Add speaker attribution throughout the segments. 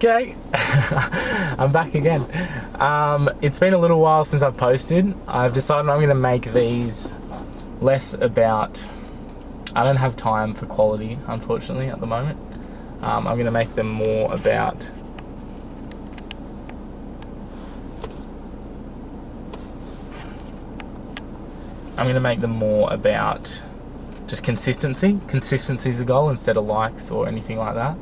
Speaker 1: Okay, I'm back again. It's been a little while since I've posted. I've decided I'm going to make these less about... I don't have time for quality, unfortunately, at the moment. I'm going to make them more about... just consistency. Consistency is the goal instead of likes or anything like that.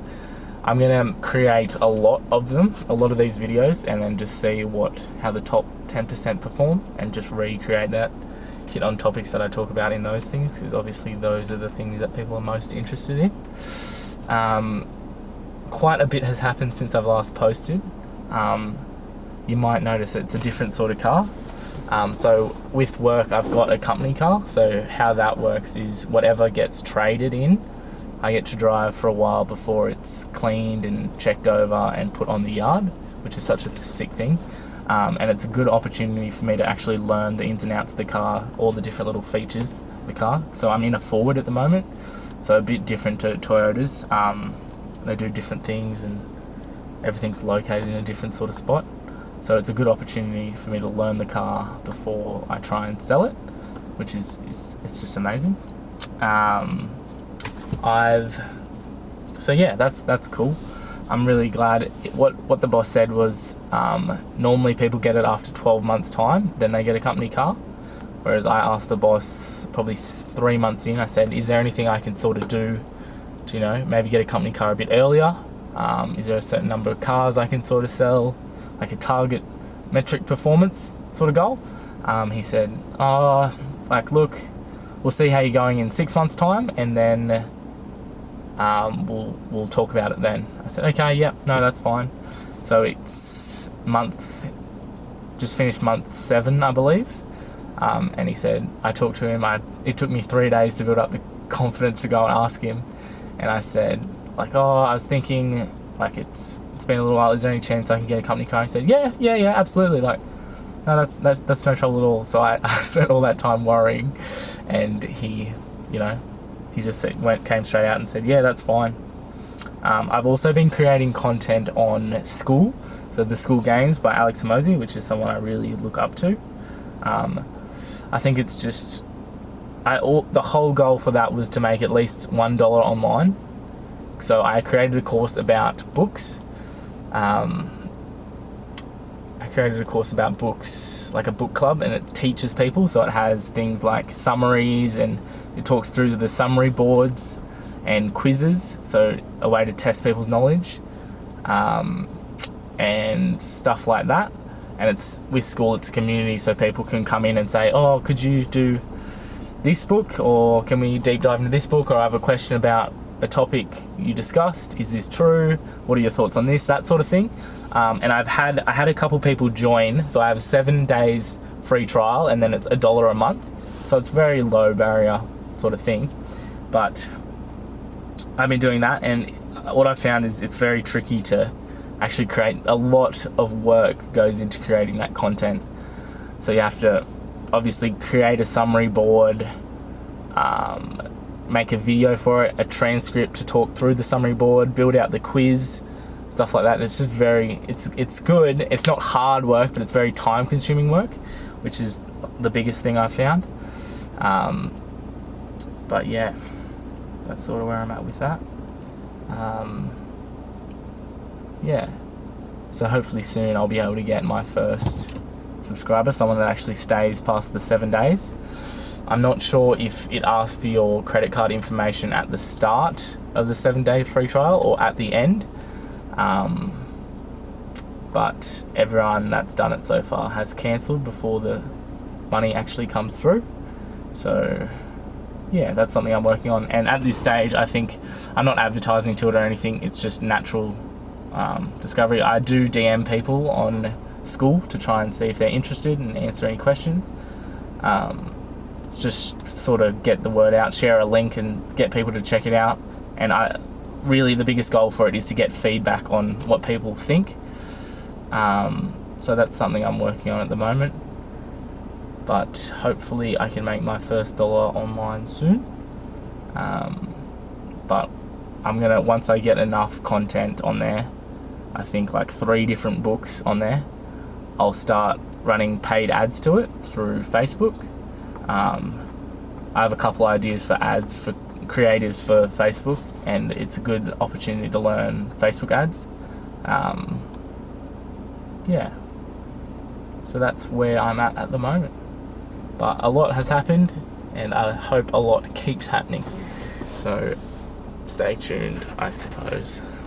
Speaker 1: I'm going to create a lot of these videos, and then just see how the top 10% perform, and just recreate that, hit on topics that I talk about in those things, because obviously those are the things that people are most interested in. Quite a bit has happened since I've last posted. You might notice it's a different sort of car. So with work, I've got a company car, so how that works is whatever gets traded in, I get to drive for a while before it's cleaned and checked over and put on the yard, which is such a sick thing. And it's a good opportunity for me to actually learn the ins and outs of the car, all the different little features of the car. So I'm in a Forward at the moment, so a bit different to Toyotas. They do different things and everything's located in a different sort of spot. So it's a good opportunity for me to learn the car before I try and sell it, which is it's just amazing. So yeah, that's cool. I'm really glad. What the boss said was, normally people get it after 12 months time, then they get a company car. Whereas I asked the boss probably 3 months in, I said, is there anything I can sort of do to, maybe get a company car a bit earlier? Is there a certain number of cars I can sort of sell, like a target metric performance sort of goal? He said, look, we'll see how you're going in 6 months time, and then we'll talk about it then. I said, okay, yep, no, that's fine. So it's just finished month 7, I believe. And he said, I talked to him, it took me 3 days to build up the confidence to go and ask him. And I said, I was thinking, it's been a little while, is there any chance I can get a company car? He said, yeah, absolutely. No, that's no trouble at all. So I spent all that time worrying, and he just came straight out and said, yeah, that's fine. I've also been creating content on School, so the School Games by Alex Hormozi, which is someone I really look up to. I think it's just, the whole goal for that was to make at least $1 online. So I created a course about books. Like a book club, and it teaches people. So it has things like summaries, and it talks through the summary boards and quizzes, so a way to test people's knowledge, and stuff like that. And it's with School, it's a community, so people can come in and say, oh, could you do this book, or can we deep dive into this book, or I have a question about a topic you discussed, is this true, what are your thoughts on this, that sort of thing. And I had a couple people join, so I have 7 days free trial, and then it's $1 a month, so it's very low barrier sort of thing. But I've been doing that, and what I found is it's very tricky to actually create. A lot of work goes into creating that content, so you have to obviously create a summary board, make a video for it, a transcript to talk through the summary board, build out the quiz, stuff like that. It's just it's good. It's not hard work, but it's very time consuming work, which is the biggest thing I've found. But yeah, that's sort of where I'm at with that. Yeah, so hopefully soon I'll be able to get my first subscriber, someone that actually stays past the 7 days. I'm not sure if it asks for your credit card information at the start of the 7-day free trial or at the end. But everyone that's done it so far has cancelled before the money actually comes through. So yeah, that's something I'm working on. And at this stage, I think I'm not advertising to it or anything. It's just natural discovery. I do DM people on School to try and see if they're interested and answer any questions. It's just sort of get the word out, share a link and get people to check it out. And really the biggest goal for it is to get feedback on what people think. So that's something I'm working on at the moment. But hopefully I can make my first $1 online soon. But I'm gonna, once I get enough content on there, I think like 3 different books on there. I'll start running paid ads to it through Facebook. I have a couple ideas for ads for creatives for Facebook, and it's a good opportunity to learn Facebook ads. Yeah, so that's where I'm at the moment. But a lot has happened, and I hope a lot keeps happening. So stay tuned, I suppose.